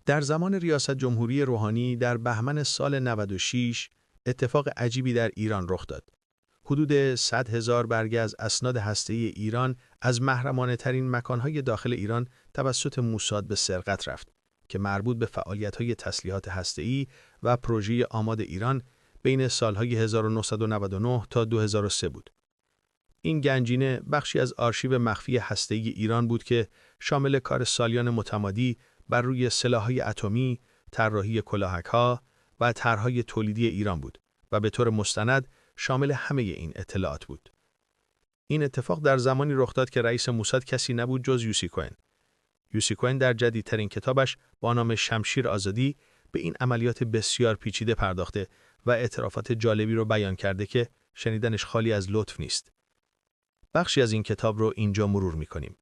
در زمان ریاست جمهوری روحانی در بهمن سال 96 اتفاق عجیبی در ایران رخ داد. حدود 100,000 برگه از اسناد هسته‌ای ایران از محرمانه‌ترین مکانهای داخل ایران توسط موساد به سرقت رفت که مربوط به فعالیت‌های تسلیحات هسته‌ای و پروژه آماد ایران بین سالهای 1999 تا 2003 بود. این گنجینه بخشی از آرشیو مخفی هسته‌ای ایران بود که شامل کار سالیان متمادی بر روی سلاح‌های اتمی، طراحی کلاهک‌ها و طرح‌های تولیدی ایران بود و به طور مستند شامل همه این اطلاعات بود. این اتفاق در زمانی رخ داد که رئیس موساد کسی نبود جز یوسی کوهن. یوسی کوهن در جدیدترین کتابش با نام شمشیر آزادی به این عملیات بسیار پیچیده پرداخته و اعترافات جالبی رو بیان کرده که شنیدنش خالی از لطف نیست. بخشی از این کتاب رو اینجا مرور می‌کنیم.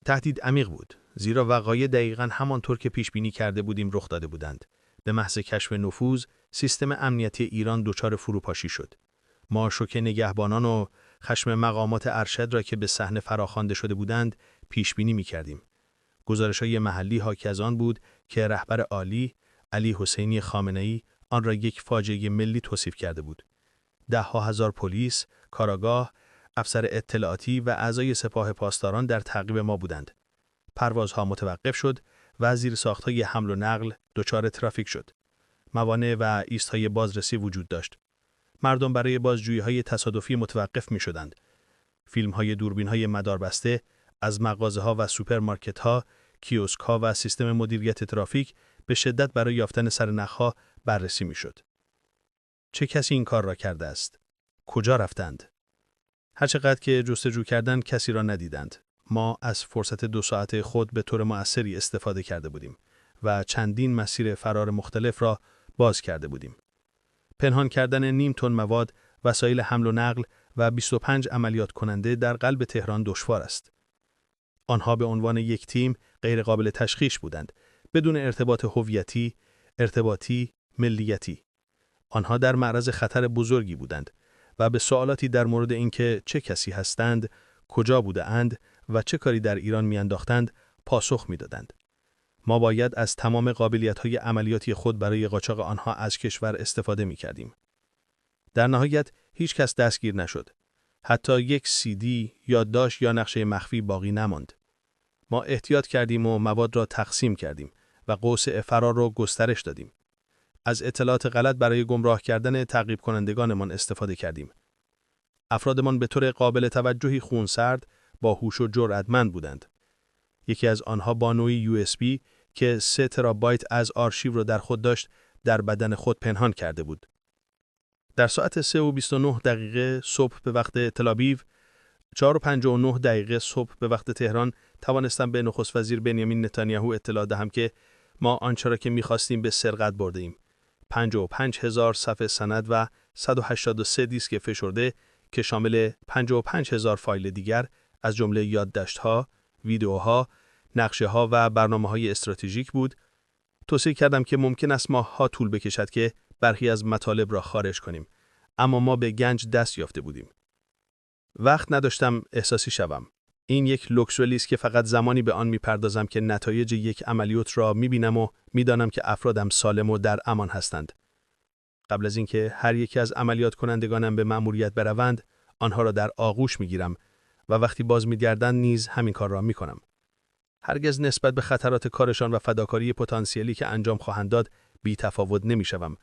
تهدید عمیق بود، زیرا وقایع دقیقاً همانطور که پیش بینی کرده بودیم رخ داده بودند. به محض کشف نفوذ، سیستم امنیتی ایران دچار فروپاشی شد. ما شوک نگهبانان و خشم مقامات ارشد را که به صحنه فراخوانده شده بودند، پیش بینی می‌کردیم. گزارش‌های محلی حاکی از آن بود که رهبر عالی، علی حسینی خامنه‌ای، آن را یک فاجعه ملی توصیف کرده بود. ده‌ها هزار پلیس، کاراگاه، افسر اطلاعاتی و اعضای سپاه پاسداران در تعقیب ما بودند. پروازها متوقف شد و زیرساخت‌های حمل و نقل دچار ترافیک شد. موانع و ایست‌های بازرسی وجود داشت. مردم برای بازجویی‌های تصادفی متوقف می‌شدند. فیلم‌های دوربین‌های مداربسته از مغازه‌ها و سوپرمارکت‌ها، کیوسک‌ها و سیستم مدیریت ترافیک به شدت برای یافتن سرنخ‌ها بررسی می‌شد. چه کسی این کار را کرده است؟ کجا رفتند؟ هرچقدر که جستجو کردند کسی را ندیدند. ما از فرصت 2 ساعته خود به طور مؤثری استفاده کرده بودیم و چندین مسیر فرار مختلف را باز کرده بودیم. پنهان کردن نیم تن مواد، وسایل حمل و نقل و 25 عملیات کننده در قلب تهران دشوار است. آنها به عنوان یک تیم غیر قابل تشخیص بودند، بدون ارتباط هویتی، ارتباطی، ملیتی. آنها در معرض خطر بزرگی بودند و به سوالاتی در مورد اینکه چه کسی هستند، کجا بودند و چه کاری در ایران میانداختند پاسخ میدادند. ما باید از تمام قابلیت‌های عملیاتی خود برای قاچاق آنها از کشور استفاده می‌کردیم. در نهایت هیچ کس دستگیر نشد. حتی یک CD، یادداشت یا نقشه مخفی باقی نماند. ما احتیاط کردیم و مواد را تقسیم کردیم و قوس فرار را گسترش دادیم. از اطلاعات غلط برای گمراه کردن تعقیب کنندگانمان استفاده کردیم. افرادمان به طور قابل توجهی خونسرد، باهوش و جرأتمند بودند. یکی از آنها با نوعی USB که 3 ترابایت از آرشیو را در خود داشت، در بدن خود پنهان کرده بود. در ساعت 3:29 صبح به وقت تل‌آویو، 4:59 صبح به وقت تهران توانستم به نخست وزیر بنیامین نتانیاهو اطلاع دهم که ما آنچه را که می‌خواستیم به سرقت برده ایم. 55,000 صفحه سند و 183 دیسک فشرده که شامل 55,000 فایل دیگر از جمله یادداشت‌ها، ویدئوها، نقشه‌ها و برنامه‌های استراتژیک بود. توصیه کردم که ممکن است ماه‌ها طول بکشد که برخی از مطالب را خارج کنیم، اما ما به گنج دست یافته بودیم. وقت نداشتم احساسی شوم. این یک لوکسولی است که فقط زمانی به آن می‌پردازم که نتایج یک عملیات را می‌بینم و می‌دانم که افرادم سالم و در امان هستند. قبل از اینکه هر یکی از عملیات کنندگانم به مأموریت بروند، آنها را در آغوش می‌گیرم و وقتی باز می‌گردند نیز همین کار را می‌کنم. هرگز نسبت به خطرات کارشان و فداکاری پتانسیلی که انجام خواهند داد بی‌تفاوت نمی‌شوم،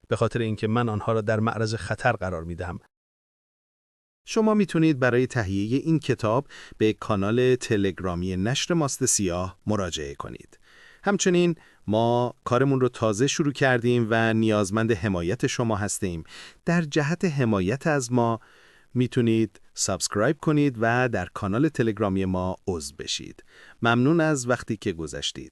به خاطر اینکه من آنها را در معرض خطر قرار می‌دهم. شما میتونید برای تهیه این کتاب به کانال تلگرامی نشر ماست سیاه مراجعه کنید. همچنین ما کارمون رو تازه شروع کردیم و نیازمند حمایت شما هستیم. در جهت حمایت از ما میتونید سابسکرایب کنید و در کانال تلگرامی ما عضو بشید. ممنون از وقتی که گذاشتید.